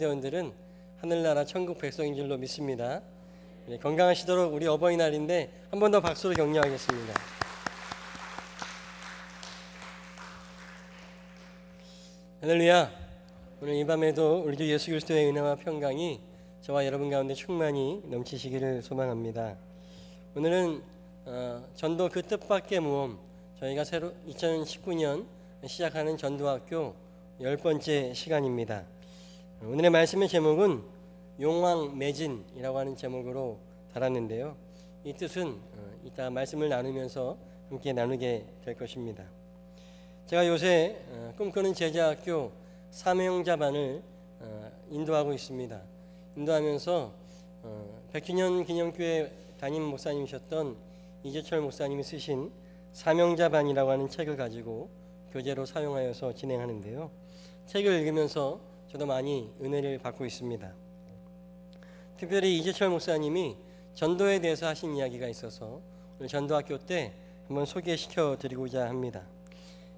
대원들은 하늘나라 천국 백성인 줄로 믿습니다. 건강하시도록 우리 어버이날인데 한 번 더 박수로 격려하겠습니다. 할렐루야. 오늘 이 밤에도 우리 주 예수 그리스도의 은혜와 평강이 저와 여러분 가운데 충만히 넘치시기를 소망합니다. 오늘은 전도 그 뜻밖의 모험, 저희가 새로 2019년 시작하는 전도학교 10번째 시간입니다. 오늘의 말씀의 제목은 용왕매진이라고 하는 제목으로 달았는데요. 이 뜻은 이따 말씀을 나누면서 함께 나누게 될 것입니다. 제가 요새 꿈꾸는 제자학교 사명자반을 인도하고 있습니다. 인도하면서 100주년 기념교회 담임 목사님이셨던 이재철 목사님이 쓰신 사명자반이라고 하는 책을 가지고 교재로 사용하여서 진행하는데요. 책을 읽으면서 저도 많이 은혜를 받고 있습니다. 특별히 이재철 목사님이 전도에 대해서 하신 이야기가 있어서 오늘 전도학교 때 한번 소개시켜 드리고자 합니다.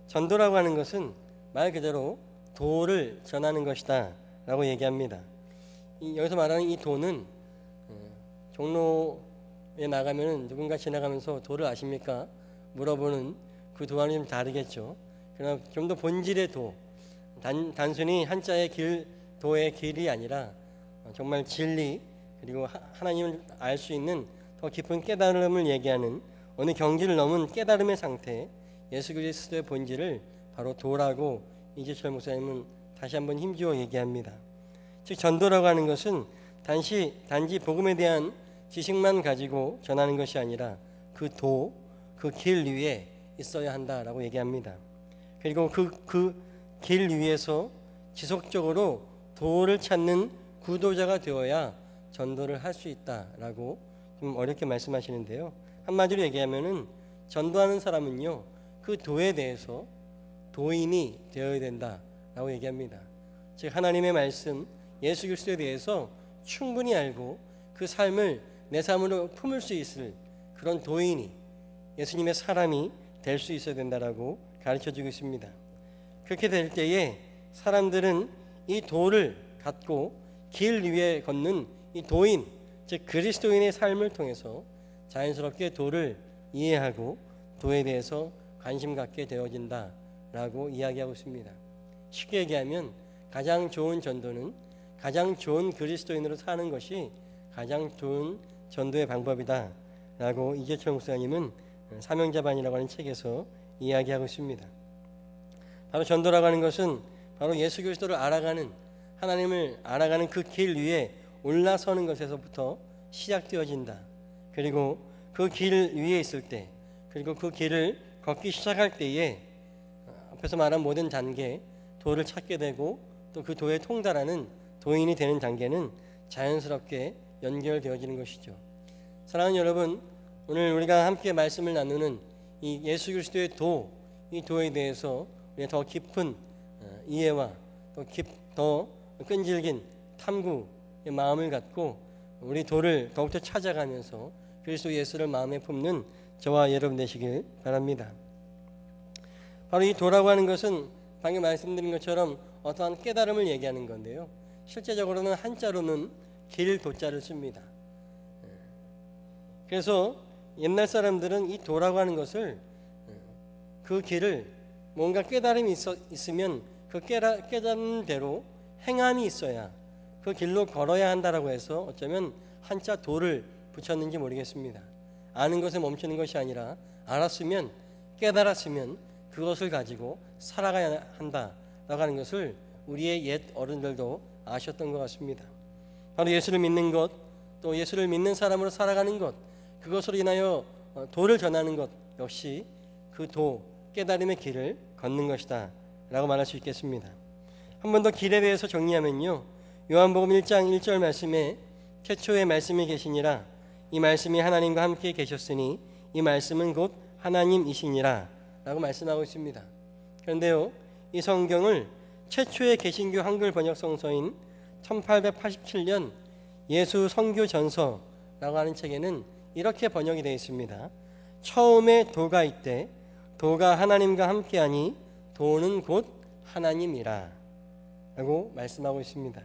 전도라고 하는 것은 말 그대로 도를 전하는 것이다 라고 얘기합니다. 여기서 말하는 이 도는 종로에 나가면 누군가 지나가면서 도를 아십니까? 물어보는 그 도와는 좀 다르겠죠. 그러나 좀 더 본질의 도, 단순히 한자의 길, 도의 길이 아니라 정말 진리 그리고 하나님을 알 수 있는 더 깊은 깨달음을 얘기하는 어느 경지를 넘은 깨달음의 상태, 예수 그리스도의 본질을 바로 도라고 이재철 목사님은 다시 한번 힘주어 얘기합니다. 즉 전도라고 하는 것은 단지 복음에 대한 지식만 가지고 전하는 것이 아니라 그 도, 그 길 위에 있어야 한다라고 얘기합니다. 그리고 그 길 위에서 지속적으로 도를 찾는 구도자가 되어야 전도를 할 수 있다라고 좀 어렵게 말씀하시는데요. 한마디로 얘기하면은 전도하는 사람은요, 그 도에 대해서 도인이 되어야 된다라고 얘기합니다. 즉 하나님의 말씀, 예수 그리스도에 대해서 충분히 알고 그 삶을 내 삶으로 품을 수 있을 그런 도인이, 예수님의 사람이 될 수 있어야 된다라고 가르쳐주고 있습니다. 그렇게 될 때에 사람들은 이 도를 갖고 길 위에 걷는 이 도인, 즉 그리스도인의 삶을 통해서 자연스럽게 도를 이해하고 도에 대해서 관심 갖게 되어진다라고 이야기하고 있습니다. 쉽게 얘기하면 가장 좋은 전도는 가장 좋은 그리스도인으로 사는 것이 가장 좋은 전도의 방법이다라고 이재철 목사님은 사명자반이라고 하는 책에서 이야기하고 있습니다. 바로 전도라고 하는 것은 바로 예수 그리스도를 알아가는, 하나님을 알아가는 그 길 위에 올라서는 것에서부터 시작되어진다. 그리고 그 길 위에 있을 때, 그리고 그 길을 걷기 시작할 때에 앞에서 말한 모든 단계, 도를 찾게 되고 또 그 도에 통달하는 도인이 되는 단계는 자연스럽게 연결되어지는 것이죠. 사랑하는 여러분, 오늘 우리가 함께 말씀을 나누는 이 예수 그리스도의 도, 이 도에 대해서 우리가 더 깊은 이해와 더 끈질긴 탐구의 마음을 갖고 우리 도를 더욱더 찾아가면서 그리스도 예수를 마음에 품는 저와 여러분 되시길 바랍니다. 바로 이 도라고 하는 것은 방금 말씀드린 것처럼 어떠한 깨달음을 얘기하는 건데요. 실제적으로는 한자로는 길 도자를 씁니다. 그래서 옛날 사람들은 이 도라고 하는 것을, 그 길을 뭔가 깨달음이 있으면 그 깨달은 대로 행함이 있어야 그 길로 걸어야 한다라고 해서 어쩌면 한자 도를 붙였는지 모르겠습니다. 아는 것에 멈추는 것이 아니라 알았으면, 깨달았으면 그것을 가지고 살아가야 한다라고 하는 것을 우리의 옛 어른들도 아셨던 것 같습니다. 바로 예수를 믿는 것, 또 예수를 믿는 사람으로 살아가는 것, 그것으로 인하여 도를 전하는 것 역시 그 도, 깨달음의 길을 걷는 것이다 라고 말할 수 있겠습니다. 한 번 더 길에 대해서 정리하면요, 요한복음 1장 1절 말씀에 태초에 말씀이 계시니라, 이 말씀이 하나님과 함께 계셨으니 이 말씀은 곧 하나님이시니라 라고 말씀하고 있습니다. 그런데요, 이 성경을 최초의 개신교 한글 번역 성서인 1887년 예수 선교전서라고 하는 책에는 이렇게 번역이 되어 있습니다. 처음에 도가 있되 도가 하나님과 함께하니 도는 곧 하나님이라 라고 말씀하고 있습니다.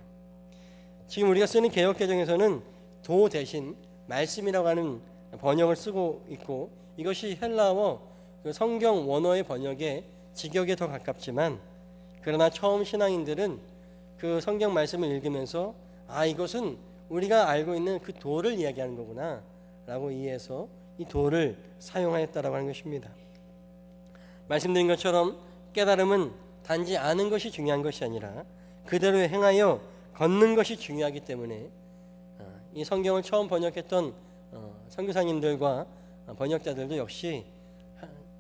지금 우리가 쓰는 개역개정에서는 도 대신 말씀이라고 하는 번역을 쓰고 있고, 이것이 헬라어 그 성경 원어의 번역에 직역에 더 가깝지만, 그러나 처음 신앙인들은 그 성경 말씀을 읽으면서 이것은 우리가 알고 있는 그 도를 이야기하는 거구나 라고 이해해서 이 도를 사용하였다라고 하는 것입니다. 말씀드린 것처럼 깨달음은 단지 아는 것이 중요한 것이 아니라 그대로 행하여 걷는 것이 중요하기 때문에 이 성경을 처음 번역했던 선교사님들과 번역자들도 역시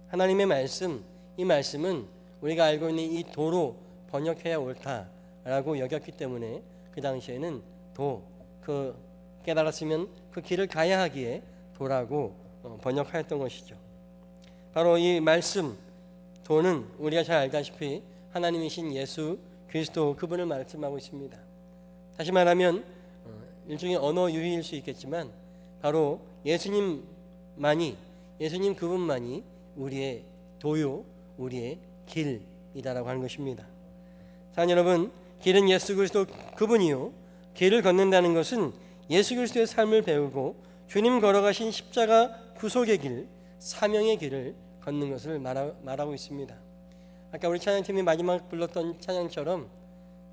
하나님의 말씀, 이 말씀은 우리가 알고 있는 이 도로 번역해야 옳다라고 여겼기 때문에 그 당시에는 그 깨달았으면 그 길을 가야 하기에 도라고 번역하였던 것이죠. 바로 이 말씀, 도는 우리가 잘 알다시피 하나님이신 예수 그리스도 그분을 말씀하고 있습니다. 다시 말하면 일종의 언어 유희일 수 있겠지만 바로 예수님 그분만이 우리의 도요, 우리의 길이다라고 하는 것입니다. 사랑하는 여러분, 길은 예수 그리스도 그분이요, 길을 걷는다는 것은 예수 그리스도의 삶을 배우고 주님 걸어가신 십자가 구속의 길, 사명의 길을 걷는 것을 말하고 있습니다. 아까 우리 찬양팀이 마지막 불렀던 찬양처럼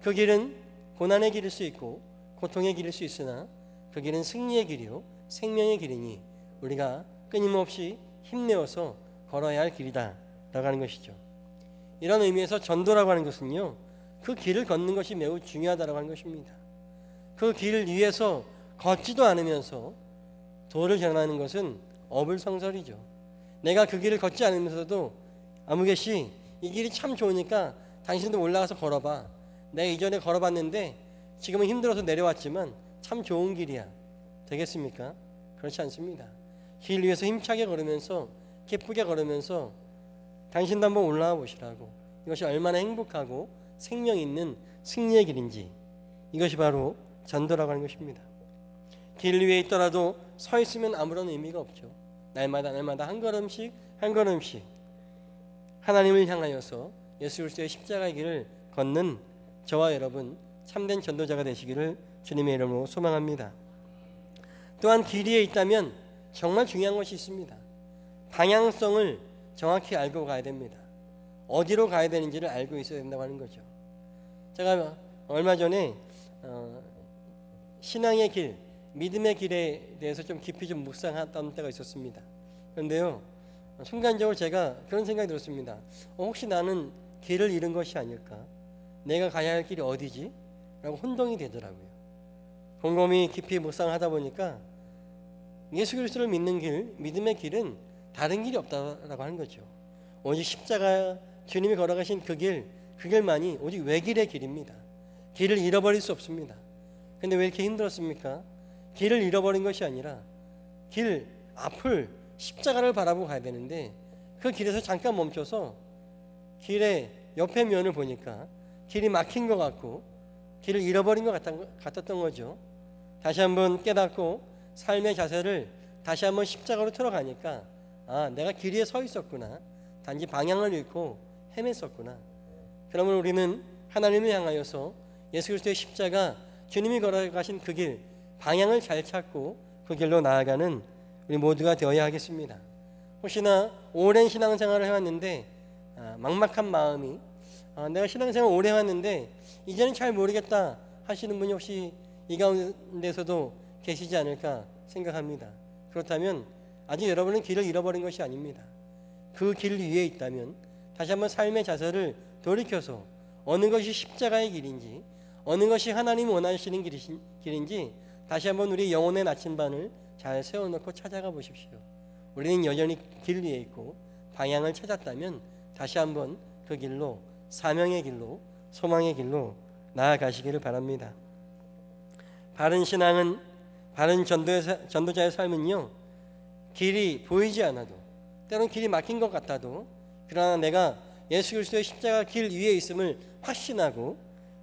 그 길은 고난의 길일 수 있고 고통의 길일 수 있으나 그 길은 승리의 길이요 생명의 길이니 우리가 끊임없이 힘내어서 걸어야 할 길이다 라고 하는 것이죠. 이런 의미에서 전도라고 하는 것은요, 그 길을 걷는 것이 매우 중요하다고 하는 것입니다. 그 길 위에서 걷지도 않으면서 도를 전하는 것은 어불성설이죠. 내가 그 길을 걷지 않으면서도 아무개시 이 길이 참 좋으니까 당신도 올라가서 걸어봐, 내가 이전에 걸어봤는데 지금은 힘들어서 내려왔지만 참 좋은 길이야, 되겠습니까? 그렇지 않습니다. 길 위에서 힘차게 걸으면서 기쁘게 걸으면서 당신도 한번 올라와 보시라고, 이것이 얼마나 행복하고 생명 있는 승리의 길인지, 이것이 바로 전도라고 하는 것입니다. 길 위에 있더라도 서 있으면 아무런 의미가 없죠. 날마다 한 걸음씩 하나님을 향하여서 예수 그리스도의 십자가의 길을 걷는 저와 여러분 참된 전도자가 되시기를 주님의 이름으로 소망합니다. 또한 길 위에 있다면 정말 중요한 것이 있습니다. 방향성을 정확히 알고 가야 됩니다. 어디로 가야 되는지를 알고 있어야 된다고 하는 거죠. 제가 얼마 전에 신앙의 길, 믿음의 길에 대해서 좀 깊이 좀 묵상했던 때가 있었습니다. 그런데요, 순간적으로 제가 그런 생각이 들었습니다. 혹시 나는 길을 잃은 것이 아닐까? 내가 가야 할 길이 어디지? 라고 혼동이 되더라고요. 곰곰이 깊이 묵상하다 보니까 예수 그리스도를 믿는 길, 믿음의 길은 다른 길이 없다라고 하는 거죠. 오직 십자가 주님이 걸어가신 그 길만이 오직 외길의 길입니다. 길을 잃어버릴 수 없습니다. 근데 왜 이렇게 힘들었습니까? 길을 잃어버린 것이 아니라 길 앞을 십자가를 바라보고 가야 되는데 그 길에서 잠깐 멈춰서 길의 옆에 면을 보니까 길이 막힌 것 같고 길을 잃어버린 것 같았던 거죠. 다시 한번 깨닫고 삶의 자세를 다시 한번 십자가로 틀어가니까 내가 길 위에 서 있었구나, 단지 방향을 잃고 헤맸었구나. 그러면 우리는 하나님을 향하여서 예수 그리스도의 십자가, 주님이 걸어가신 그 길, 방향을 잘 찾고 그 길로 나아가는 우리 모두가 되어야 하겠습니다. 혹시나 오랜 신앙생활을 해왔는데 막막한 마음이, 내가 신앙생활 오래 해왔는데 이제는 잘 모르겠다 하시는 분이 혹시 이 가운데서도 계시지 않을까 생각합니다. 그렇다면 아직 여러분은 길을 잃어버린 것이 아닙니다. 그 길 위에 있다면 다시 한번 삶의 자세를 돌이켜서 어느 것이 십자가의 길인지, 어느 것이 하나님이 원하시는 길인지 다시 한번 우리 영혼의 나침반을 잘 세워놓고 찾아가 보십시오. 우리는 여전히 길 위에 있고 방향을 찾았다면 다시 한번 그 길로, 사명의 길로, 소망의 길로 나아가시기를 바랍니다. 바른 신앙은, 바른 전도자의 삶은요, 길이 보이지 않아도, 때로는 길이 막힌 것 같아도, 그러나 내가 예수 그리스도의 십자가 길 위에 있음을 확신하고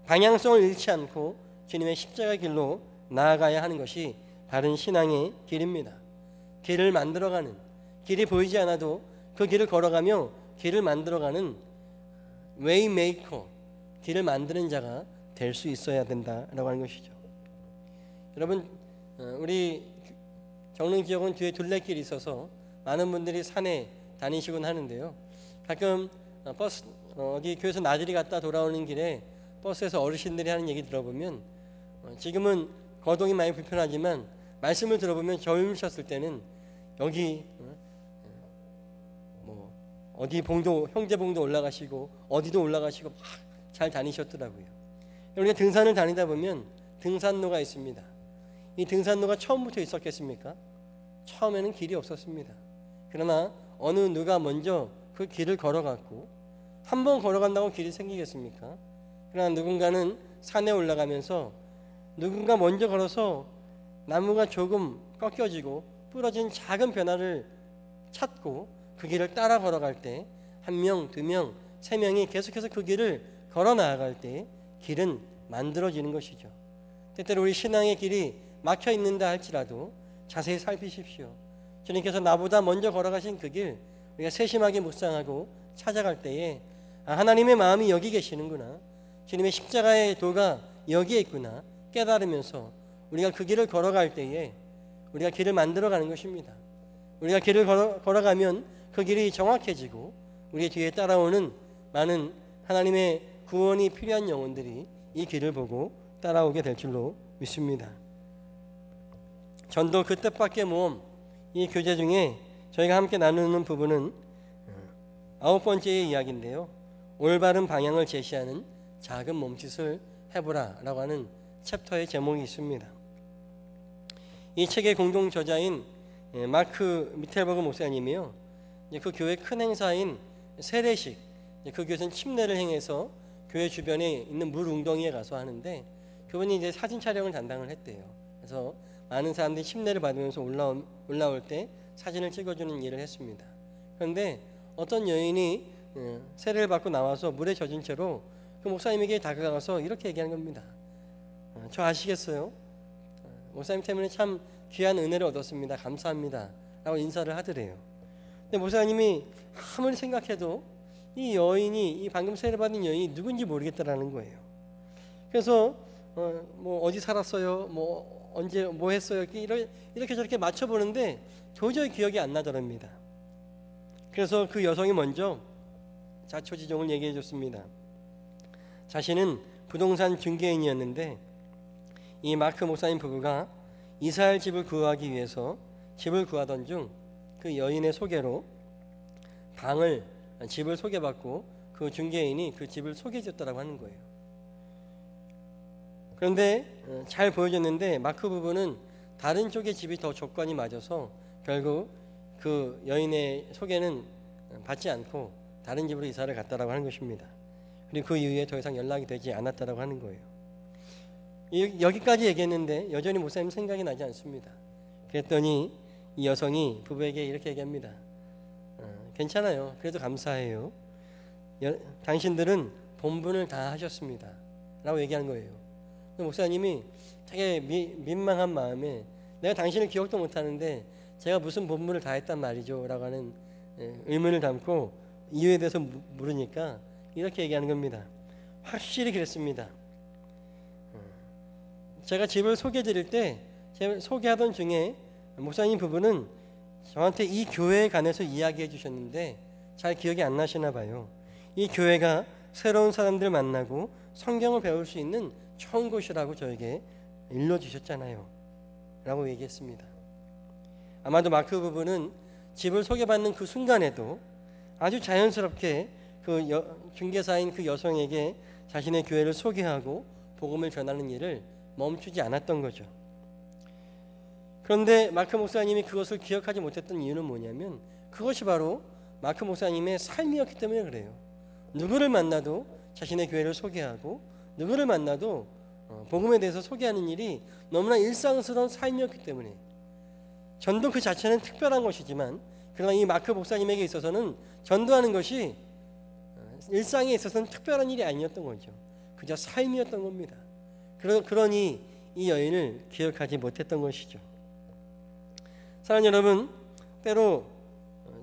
방향성을 잃지 않고 주님의 십자가 길로 나아가야 하는 것이 바른 신앙의 길입니다. 길을 만들어가는, 길이 보이지 않아도 그 길을 걸어가며 길을 만들어가는 웨이메이커, 길을 만드는 자가 될 수 있어야 된다라고 하는 것이죠. 여러분, 우리 정릉 지역은 뒤에 둘레길이 있어서 많은 분들이 산에 다니시곤 하는데요. 가끔 버스 어디 교회에서 나들이 갔다 돌아오는 길에 버스에서 어르신들이 하는 얘기 들어보면, 지금은 거동이 많이 불편하지만 말씀을 들어보면 젊으셨을 때는 여기 뭐 어디 봉도, 형제 봉도 올라가시고 어디도 올라가시고 막 잘 다니셨더라고요. 우리가 등산을 다니다 보면 등산로가 있습니다. 이 등산로가 처음부터 있었겠습니까? 처음에는 길이 없었습니다. 그러나 어느 누가 먼저 그 길을 걸어갔고, 한 번 걸어간다고 길이 생기겠습니까? 그러나 누군가는 산에 올라가면서 누군가 먼저 걸어서 나무가 조금 꺾여지고 부러진 작은 변화를 찾고 그 길을 따라 걸어갈 때, 한 명, 두 명, 세 명이 계속해서 그 길을 걸어 나아갈 때 길은 만들어지는 것이죠. 때때로 우리 신앙의 길이 막혀 있는다 할지라도 자세히 살피십시오. 주님께서 나보다 먼저 걸어가신 그 길, 우리가 세심하게 묵상하고 찾아갈 때에 하나님의 마음이 여기 계시는구나, 주님의 십자가의 도가 여기에 있구나 깨달으면서 우리가 그 길을 걸어갈 때에 우리가 길을 만들어가는 것입니다. 우리가 길을 걸어가면 그 길이 정확해지고 우리 뒤에 따라오는 많은 하나님의 구원이 필요한 영혼들이 이 길을 보고 따라오게 될 줄로 믿습니다. 전도 그 뜻밖의 모험, 이 교재 중에 저희가 함께 나누는 부분은 9번째의 이야기인데요. 올바른 방향을 제시하는 작은 몸짓을 해보라 라고 하는 챕터의 제목이 있습니다. 이 책의 공동 저자인 마크 미텔버그 목사님이요, 그 교회 큰 행사인 세례식, 그 교회에서는 침례를 행해서 교회 주변에 있는 물 웅덩이에 가서 하는데, 그분이 이제 사진 촬영을 담당을 했대요. 그래서 많은 사람들이 침례를 받으면서 올라올 때 사진을 찍어주는 일을 했습니다. 그런데 어떤 여인이 세례를 받고 나와서 물에 젖은 채로 그 목사님에게 다가가서 이렇게 얘기하는 겁니다. 저 아시겠어요? 목사님 때문에 참 귀한 은혜를 얻었습니다. 감사합니다 라고 인사를 하더래요. 근데 목사님이 아무리 생각해도 이 여인이, 이 방금 세례 받은 여인이 누군지 모르겠다라는 거예요. 그래서 뭐 어디 살았어요, 뭐 언제 뭐 했어요, 이렇게 저렇게 맞춰보는데 도저히 기억이 안 나더랍니다. 그래서 그 여성이 먼저 자초지종을 얘기해 줬습니다. 자신은 부동산 중개인이었는데 이 마크 목사님 부부가 이사할 집을 구하기 위해서 집을 구하던 중 그 여인의 소개로 집을 소개받고 그 중개인이 그 집을 소개해줬다고 하는 거예요. 그런데 잘 보여줬는데 마크 부부는 다른 쪽의 집이 더 조건이 맞아서 결국 그 여인의 소개는 받지 않고 다른 집으로 이사를 갔다라고 하는 것입니다. 그리고 그 이후에 더 이상 연락이 되지 않았다라고 하는 거예요. 여기까지 얘기했는데 여전히 목사님 생각이 나지 않습니다. 그랬더니 이 여성이 부부에게 이렇게 얘기합니다. 괜찮아요. 그래도 감사해요. 당신들은 본분을 다 하셨습니다 라고 얘기하는 거예요. 목사님이 되게 민망한 마음에 내가 당신을 기억도 못하는데 제가 무슨 본분을 다 했단 말이죠 라고 하는 의문을 담고 이유에 대해서 물으니까 이렇게 얘기하는 겁니다. 확실히 그랬습니다. 제가 집을 소개해드릴 때 제가 소개하던 중에 목사님 부부는 저한테 이 교회에 관해서 이야기해 주셨는데 잘 기억이 안 나시나 봐요. 이 교회가 새로운 사람들 만나고 성경을 배울 수 있는 좋은 곳이라고 저에게 일러주셨잖아요 라고 얘기했습니다. 아마도 마크 부부는 집을 소개받는 그 순간에도 아주 자연스럽게 그 중개사인 그 여성에게 자신의 교회를 소개하고 복음을 전하는 일을 멈추지 않았던 거죠. 그런데 마크 목사님이 그것을 기억하지 못했던 이유는 뭐냐면 그것이 바로 마크 목사님의 삶이었기 때문에 그래요. 누구를 만나도 자신의 교회를 소개하고 누구를 만나도 복음에 대해서 소개하는 일이 너무나 일상스러운 삶이었기 때문에, 전도 그 자체는 특별한 것이지만 그러나 이 마크 목사님에게 있어서는 전도하는 것이 일상에 있어서는 특별한 일이 아니었던 거죠. 그저 삶이었던 겁니다. 그러니 이 여인을 기억하지 못했던 것이죠. 사랑하는 여러분, 때로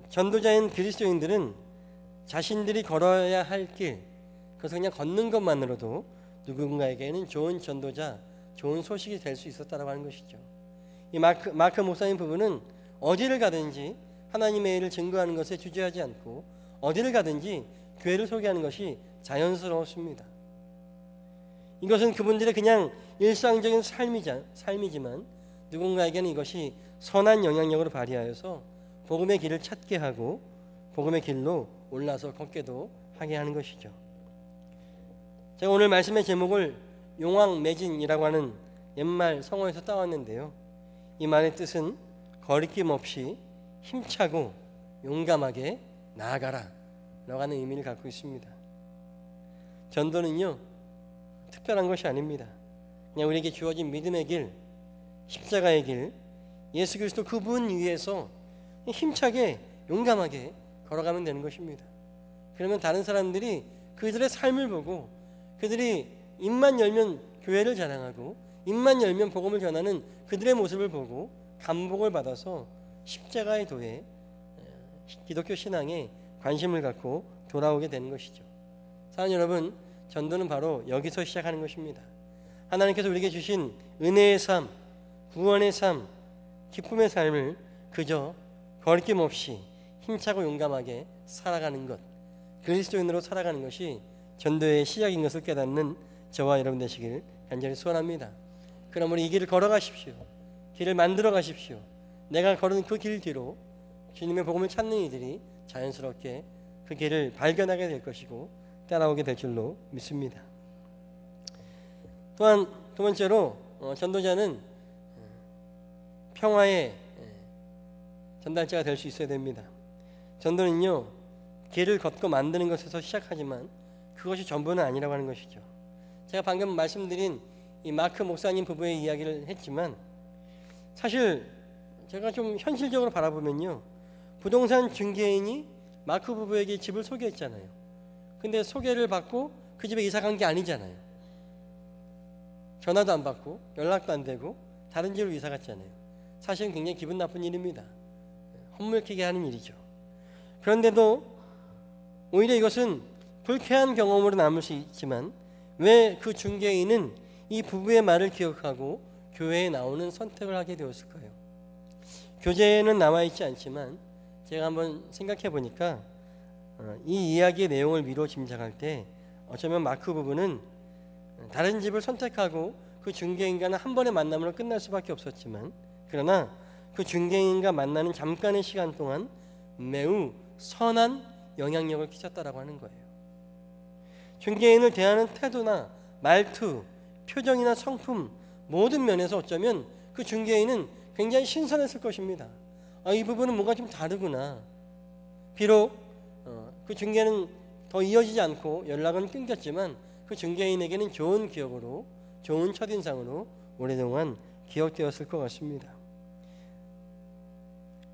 전도자인 그리스도인들은 자신들이 걸어야 할 길, 그것을 그냥 걷는 것만으로도 누군가에게는 좋은 전도자 좋은 소식이 될 수 있었다라고 하는 것이죠. 이 마크 목사님 부부는 어디를 가든지 하나님의 일을 증거하는 것에 주저하지 않고 어디를 가든지 교회를 소개하는 것이 자연스러웠습니다. 이것은 그분들의 그냥 일상적인 삶이지만 누군가에게는 이것이 선한 영향력으로 발휘하여서 복음의 길을 찾게 하고 복음의 길로 올라서 걷게도 하게 하는 것이죠. 제가 오늘 말씀의 제목을 용왕매진이라고 하는 옛말 성어에서 따왔는데요. 이 말의 뜻은 거리낌 없이 힘차고 용감하게 나아가라 라고 하는 의미를 갖고 있습니다. 전도는요, 특별한 것이 아닙니다. 그냥 우리에게 주어진 믿음의 길, 십자가의 길, 예수 그리스도 그분 위에서 힘차게 용감하게 걸어가면 되는 것입니다. 그러면 다른 사람들이 그들의 삶을 보고 그들이 입만 열면 교회를 자랑하고 입만 열면 복음을 전하는 그들의 모습을 보고 감복을 받아서 십자가의 도에 기독교 신앙에 관심을 갖고 돌아오게 되는 것이죠. 사랑하는 여러분, 전도는 바로 여기서 시작하는 것입니다. 하나님께서 우리에게 주신 은혜의 삶, 구원의 삶, 기쁨의 삶을 그저 거리낌 없이 힘차고 용감하게 살아가는 것, 그리스도인으로 살아가는 것이 전도의 시작인 것을 깨닫는 저와 여러분 되시길 간절히 소원합니다. 그러므로 이 길을 걸어가십시오. 길을 만들어 가십시오. 내가 걸은 그 길 뒤로 주님의 복음을 찾는 이들이 자연스럽게 그 길을 발견하게 될 것이고 따라오게 될 줄로 믿습니다. 또한 두 번째로 전도자는 평화의 전달자가 될 수 있어야 됩니다. 전도는요, 길을 걷고 만드는 것에서 시작하지만 그것이 전부는 아니라고 하는 것이죠. 제가 방금 말씀드린 이 마크 목사님 부부의 이야기를 했지만 사실 제가 좀 현실적으로 바라보면요, 부동산 중개인이 마크 부부에게 집을 소개했잖아요. 근데 소개를 받고 그 집에 이사 간 게 아니잖아요. 전화도 안 받고 연락도 안 되고 다른 집으로 이사 갔잖아요. 사실은 굉장히 기분 나쁜 일입니다. 헛물키게 하는 일이죠. 그런데도 오히려 이것은 불쾌한 경험으로 남을 수 있지만 왜 그 중개인은 이 부부의 말을 기억하고 교회에 나오는 선택을 하게 되었을까요? 교재에는 나와 있지 않지만 제가 한번 생각해 보니까 이 이야기의 내용을 미뤄 짐작할 때 어쩌면 마크 부부는 다른 집을 선택하고 그 중개인과는 한 번의 만남으로 끝날 수밖에 없었지만 그러나 그 중개인과 만나는 잠깐의 시간 동안 매우 선한 영향력을 끼쳤다라고 하는 거예요. 중개인을 대하는 태도나 말투, 표정이나 성품 모든 면에서 어쩌면 그 중개인은 굉장히 신선했을 것입니다. 이 부분은 뭔가 좀 다르구나. 비록 그 중개는 더 이어지지 않고 연락은 끊겼지만 그 중개인에게는 좋은 기억으로, 좋은 첫인상으로 오랫동안 기억되었을 것 같습니다.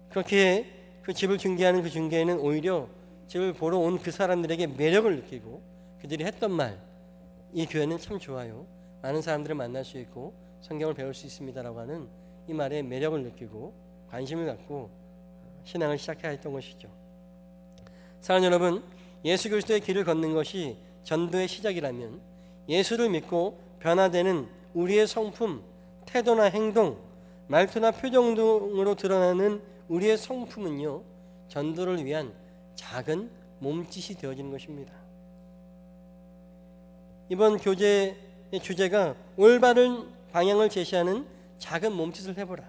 그렇게 그 집을 중개하는 그 중개인은 오히려 집을 보러 온 그 사람들에게 매력을 느끼고 그들이 했던 말, 이 교회는 참 좋아요. 많은 사람들을 만날 수 있고 성경을 배울 수 있습니다라고 하는 이 말에 매력을 느끼고 관심을 갖고 신앙을 시작해야 했던 것이죠. 사랑하는 여러분, 예수 그리스도의 길을 걷는 것이 전도의 시작이라면 예수를 믿고 변화되는 우리의 성품, 태도나 행동, 말투나 표정 등으로 드러나는 우리의 성품은요, 전도를 위한 작은 몸짓이 되어지는 것입니다. 이번 교재의 주제가 올바른 방향을 제시하는 작은 몸짓을 해보라.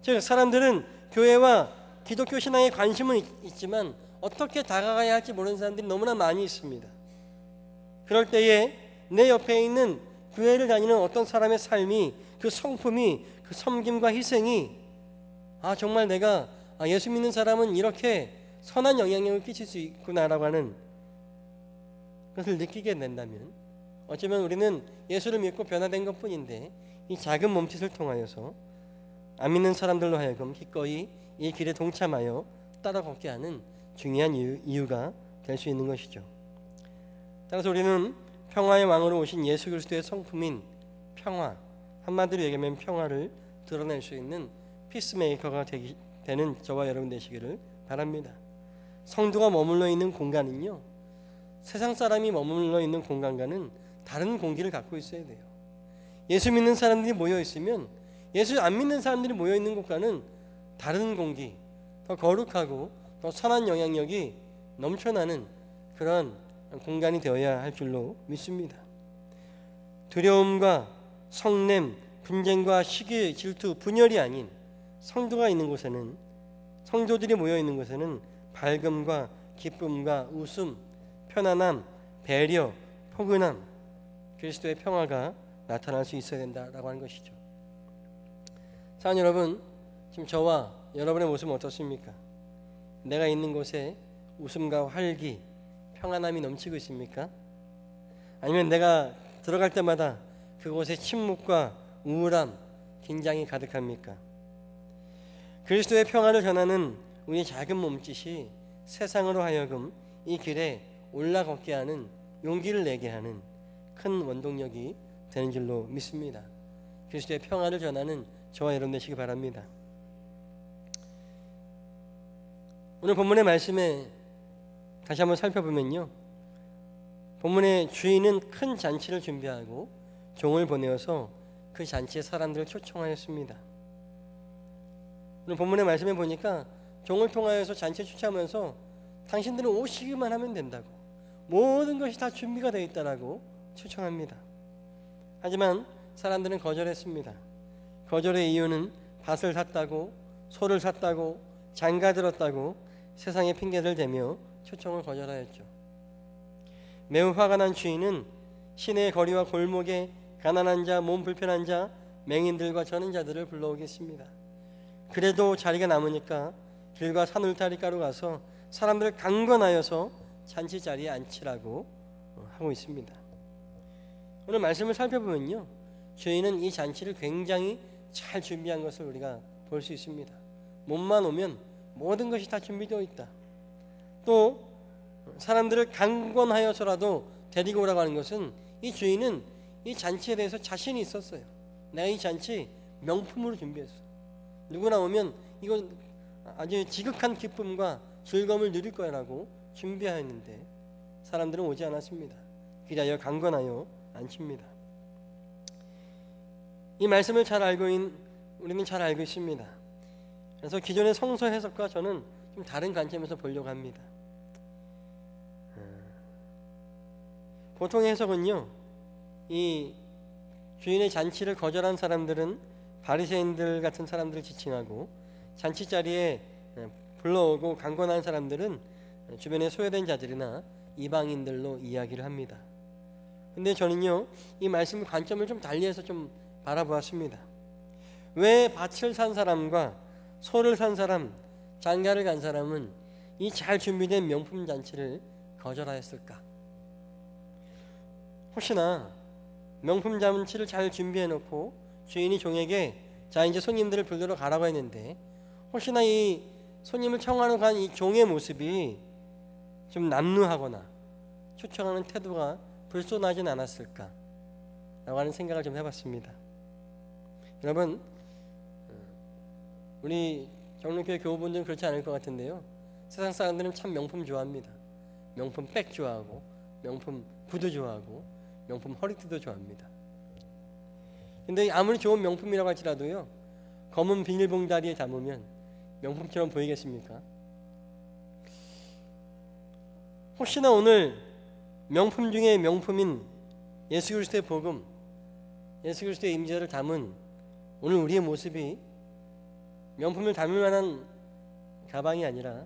즉 사람들은 교회와 기독교 신앙에 관심은 있지만 어떻게 다가가야 할지 모르는 사람들이 너무나 많이 있습니다. 그럴 때에 내 옆에 있는 교회를 다니는 어떤 사람의 삶이, 그 성품이, 그 섬김과 희생이 정말 내가 예수 믿는 사람은 이렇게 선한 영향력을 끼칠 수 있구나라고 하는 것을 느끼게 된다면 어쩌면 우리는 예수를 믿고 변화된 것뿐인데 이 작은 몸짓을 통하여서 안 믿는 사람들로 하여금 기꺼이 이 길에 동참하여 따라 걷게 하는 중요한 이유가 될 수 있는 것이죠. 따라서 우리는 평화의 왕으로 오신 예수 그리스도의 성품인 평화, 한마디로 얘기하면 평화를 드러낼 수 있는 피스메이커가 되는 저와 여러분 되시기를 바랍니다. 성도가 머물러 있는 공간은요, 세상 사람이 머물러 있는 공간과는 다른 공기를 갖고 있어야 돼요. 예수 믿는 사람들이 모여 있으면 예수 안 믿는 사람들이 모여 있는 곳과는 다른 공기, 더 거룩하고 더 선한 영향력이 넘쳐나는 그런 공간이 되어야 할 줄로 믿습니다. 두려움과 성냄, 분쟁과 시기, 질투, 분열이 아닌 성도가 있는 곳에는, 성도들이 모여 있는 곳에는 밝음과 기쁨과 웃음, 편안함, 배려, 포근함, 그리스도의 평화가 나타날 수 있어야 된다라고 하는 것이죠. 사랑하는 여러분, 지금 저와 여러분의 모습은 어떻습니까? 내가 있는 곳에 웃음과 활기, 평안함이 넘치고 있습니까? 아니면 내가 들어갈 때마다 그곳에 침묵과 우울함, 긴장이 가득합니까? 그리스도의 평화를 전하는 우리 작은 몸짓이 세상으로 하여금 이 길에 올라걷게 하는, 용기를 내게 하는 큰 원동력이 되는 줄로 믿습니다. 그리스도의 평화를 전하는 저와 여러분 되시기 바랍니다. 오늘 본문의 말씀에 다시 한번 살펴보면요, 본문의 주인은 큰 잔치를 준비하고 종을 보내어서 그 잔치에 사람들을 초청하였습니다. 오늘 본문의 말씀에 보니까 종을 통하여서 잔치에 초청하면서 당신들은 오시기만 하면 된다고, 모든 것이 다 준비가 되어 있다라고 초청합니다. 하지만 사람들은 거절했습니다. 거절의 이유는 밭을 샀다고, 소를 샀다고, 장가 들었다고 세상의 핑계를 대며 초청을 거절하였죠. 매우 화가 난 주인은 시내의 거리와 골목에 가난한 자, 몸 불편한 자, 맹인들과 저는 자들을 불러오겠습니다. 그래도 자리가 남으니까 길과 산울타리가로 가서 사람들을 강권하여서 잔치 자리에 앉히라고 하고 있습니다. 오늘 말씀을 살펴보면요, 주인은 이 잔치를 굉장히 잘 준비한 것을 우리가 볼 수 있습니다. 몸만 오면 모든 것이 다 준비되어 있다. 또 사람들을 강권하여서라도 데리고 오라고 하는 것은 이 주인은 이 잔치에 대해서 자신이 있었어요. 내가 이 잔치 명품으로 준비했어. 누구나 오면 이건 아주 지극한 기쁨과 즐거움을 누릴 거라고 준비하였는데 사람들은 오지 않았습니다. 그리하여 강권하여 앉힙니다. 이 말씀을 우리는 잘 알고 있습니다. 그래서 기존의 성서 해석과 저는 좀 다른 관점에서 보려고 합니다. 보통의 해석은요, 이 주인의 잔치를 거절한 사람들은 바리새인들 같은 사람들을 지칭하고, 잔치 자리에 불러오고 강권한 사람들은 주변에 소외된 자들이나 이방인들로 이야기를 합니다. 근데 저는요, 이 말씀 관점을 좀 달리해서 좀 바라보았습니다. 왜 밭을 산 사람과 소를 산 사람, 장가를 간 사람은 이 잘 준비된 명품 잔치를 거절하였을까? 혹시나 명품 잔치를 잘 준비해놓고 주인이 종에게 자 이제 손님들을 불러러 가라고 했는데 혹시나 이 손님을 청하러 간 이 종의 모습이 좀 남루하거나 초청하는 태도가 불손하진 않았을까 라고 하는 생각을 좀 해봤습니다. 여러분, 우리 정릉교회 교우분들은 그렇지 않을 것 같은데요, 세상 사람들은 참 명품 좋아합니다. 명품 백 좋아하고, 명품 구두 좋아하고, 명품 허리띠도 좋아합니다. 근데 아무리 좋은 명품이라고 할지라도요, 검은 비닐봉다리에 담으면 명품처럼 보이겠습니까? 혹시나 오늘 명품 중에 명품인 예수 그리스도의 복음, 예수 그리스도의 임재를 담은 오늘 우리의 모습이 명품을 담을 만한 가방이 아니라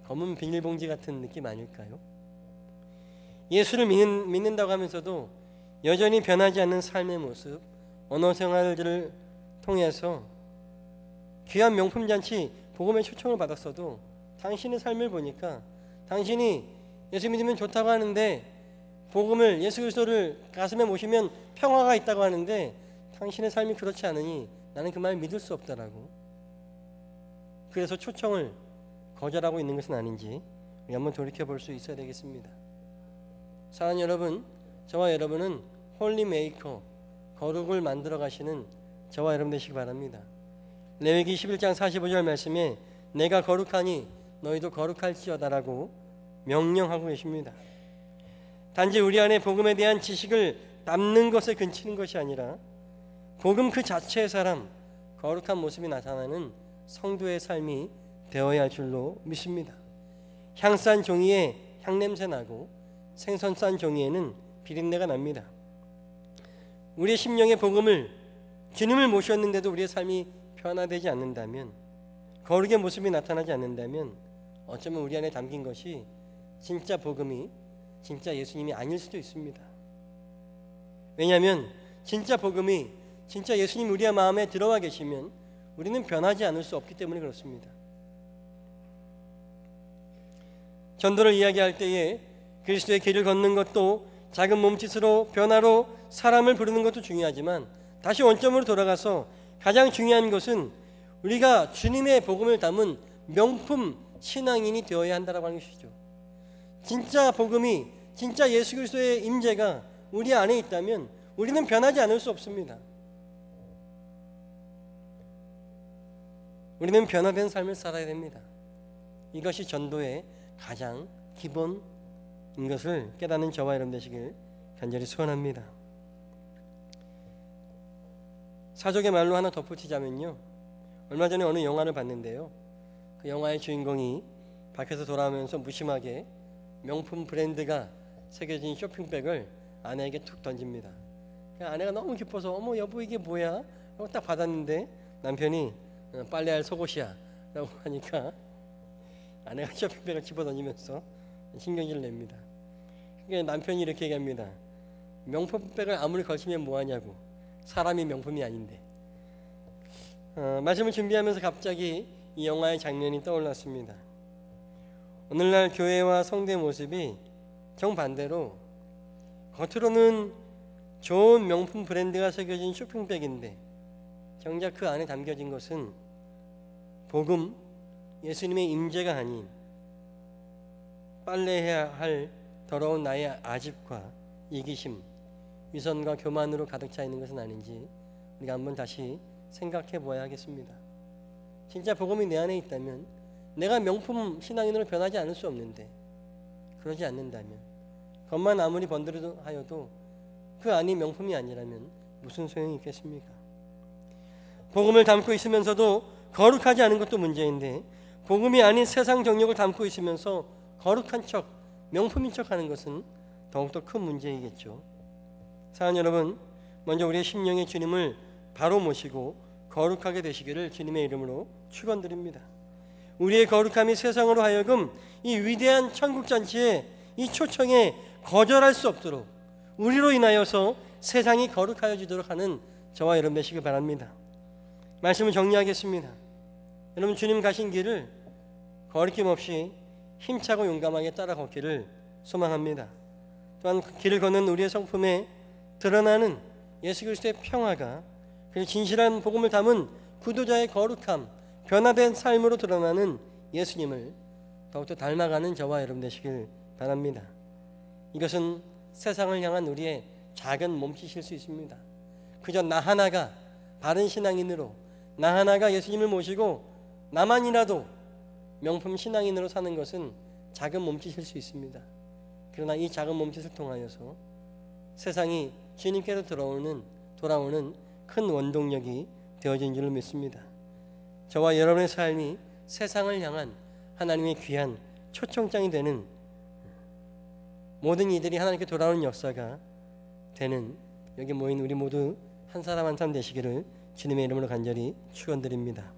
검은 비닐봉지 같은 느낌 아닐까요? 예수를 믿는다고 하면서도 여전히 변하지 않는 삶의 모습, 언어 생활들을 통해서 귀한 명품 잔치, 복음의 초청을 받았어도 당신의 삶을 보니까 당신이 예수 믿으면 좋다고 하는데, 복음을, 예수 그리스도를 가슴에 모시면 평화가 있다고 하는데 당신의 삶이 그렇지 않으니 나는 그 말 믿을 수 없다라고, 그래서 초청을 거절하고 있는 것은 아닌지 우리 한번 돌이켜 볼 수 있어야 되겠습니다. 사랑하는 여러분, 저와 여러분은 홀리 메이커, 거룩을 만들어 가시는 저와 여러분 되시기 바랍니다. 레위기 11장 45절 말씀에 내가 거룩하니 너희도 거룩할지어다라고 명령하고 계십니다. 단지 우리 안에 복음에 대한 지식을 남는 것에 근치는 것이 아니라 복음 그 자체의 사람, 거룩한 모습이 나타나는 성도의 삶이 되어야 할 줄로 믿습니다. 향 싼 종이에 향냄새 나고 생선 싼 종이에는 비린내가 납니다. 우리의 심령의 복음을, 주님을 모셨는데도 우리의 삶이 변화되지 않는다면, 거룩의 모습이 나타나지 않는다면 어쩌면 우리 안에 담긴 것이 진짜 복음이, 진짜 예수님이 아닐 수도 있습니다. 왜냐하면 진짜 복음이, 진짜 예수님이 우리의 마음에 들어와 계시면 우리는 변하지 않을 수 없기 때문에 그렇습니다. 전도를 이야기할 때에 그리스도의 길을 걷는 것도 작은 몸짓으로 변화로 사람을 부르는 것도 중요하지만, 다시 원점으로 돌아가서 가장 중요한 것은 우리가 주님의 복음을 담은 명품 신앙인이 되어야 한다고 하는 것이죠. 진짜 복음이, 진짜 예수 그리스도의 임재가 우리 안에 있다면 우리는 변하지 않을 수 없습니다. 우리는 변화된 삶을 살아야 됩니다. 이것이 전도의 가장 기본인 것을 깨닫는 저와 여러분 되시길 간절히 소원합니다. 사족의 말로 하나 덧붙이자면요, 얼마 전에 어느 영화를 봤는데요, 그 영화의 주인공이 밖에서 돌아오면서 무심하게 명품 브랜드가 새겨진 쇼핑백을 아내에게 툭 던집니다. 아내가 너무 기뻐서 어머 여보 이게 뭐야? 하고 딱 받았는데 남편이 빨래할 속옷이야 라고 하니까 아내가 쇼핑백을 집어던지면서 신경질을 냅니다. 그러니까 남편이 이렇게 얘기합니다. 명품백을 아무리 걸치면 뭐하냐고, 사람이 명품이 아닌데. 말씀을 준비하면서 갑자기 이 영화의 장면이 떠올랐습니다. 오늘날 교회와 성도의 모습이 정반대로 겉으로는 좋은 명품 브랜드가 새겨진 쇼핑백인데 정작 그 안에 담겨진 것은 복음, 예수님의 임재가 아닌 빨래해야 할 더러운 나의 아집과 이기심, 위선과 교만으로 가득 차 있는 것은 아닌지 우리가 한번 다시 생각해 보아야 하겠습니다. 진짜 복음이 내 안에 있다면 내가 명품 신앙인으로 변하지 않을 수 없는데, 그러지 않는다면, 겉만 아무리 번들어하여도 그 안이 명품이 아니라면 무슨 소용이 있겠습니까? 복음을 담고 있으면서도 거룩하지 않은 것도 문제인데, 복음이 아닌 세상 정욕을 담고 있으면서 거룩한 척, 명품인 척하는 것은 더욱더 큰 문제이겠죠. 사랑하는 여러분, 먼저 우리의 심령의 주님을 바로 모시고 거룩하게 되시기를 주님의 이름으로 축원드립니다. 우리의 거룩함이 세상으로 하여금 이 위대한 천국잔치의 이 초청에 거절할 수 없도록 우리로 인하여서 세상이 거룩하여지도록 하는 저와 여러분 되시길 바랍니다. 말씀을 정리하겠습니다. 여러분, 주님 가신 길을 거리낌 없이 힘차고 용감하게 따라 걷기를 소망합니다. 또한 그 길을 걷는 우리의 성품에 드러나는 예수 그리스도의 평화가, 그리고 진실한 복음을 담은 구도자의 거룩함, 변화된 삶으로 드러나는 예수님을 더욱더 닮아가는 저와 여러분 되시길 바랍니다. 이것은 세상을 향한 우리의 작은 몸짓일 수 있습니다. 그저 나 하나가 바른 신앙인으로, 나 하나가 예수님을 모시고 나만이라도 명품 신앙인으로 사는 것은 작은 몸짓일 수 있습니다. 그러나 이 작은 몸짓을 통하여서 세상이 주님께로 돌아오는 큰 원동력이 되어진 줄로 믿습니다. 저와 여러분의 삶이 세상을 향한 하나님의 귀한 초청장이 되는, 모든 이들이 하나님께 돌아오는 역사가 되는 여기 모인 우리 모두 한 사람 한 사람 되시기를 주님의 이름으로 간절히 축원드립니다.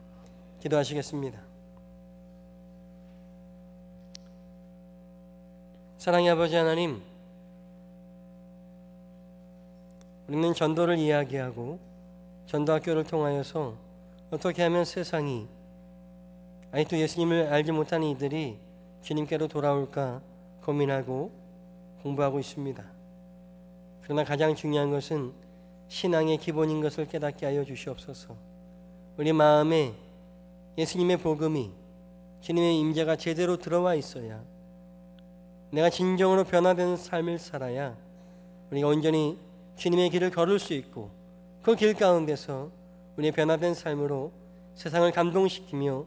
기도하시겠습니다. 사랑의 아버지 하나님, 우리는 전도를 이야기하고 전도학교를 통하여서 어떻게 하면 세상이 아직도 예수님을 알지 못하는 이들이 주님께로 돌아올까 고민하고 공부하고 있습니다. 그러나 가장 중요한 것은 신앙의 기본인 것을 깨닫게 하여 주시옵소서. 우리 마음에 예수님의 복음이, 주님의 임재가 제대로 들어와 있어야 내가 진정으로 변화되는 삶을 살아야 우리가 온전히 주님의 길을 걸을 수 있고, 그 길 가운데서 우리의 변화된 삶으로 세상을 감동시키며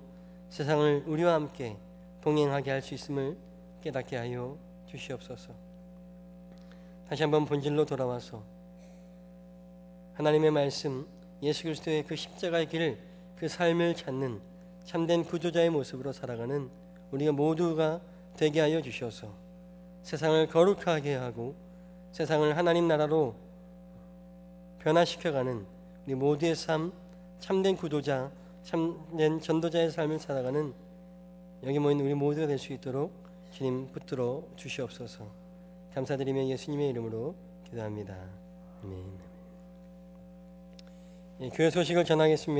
세상을 우리와 함께 동행하게 할 수 있음을 깨닫게 하여 주시옵소서. 다시 한번 본질로 돌아와서 하나님의 말씀, 예수 그리스도의 그 십자가의 길, 그 삶을 찾는 참된 구조자의 모습으로 살아가는 우리가 모두가 되게 하여 주셔서 세상을 거룩하게 하고 세상을 하나님 나라로 변화시켜가는 우리 모두의 삶, 참된 구도자, 참된 전도자의 삶을 살아가는 여기 모인 우리 모두가 될 수 있도록 주님 붙들어 주시옵소서. 감사드리며 예수님의 이름으로 기도합니다. 아멘. 교회 소식을 전하겠습니다.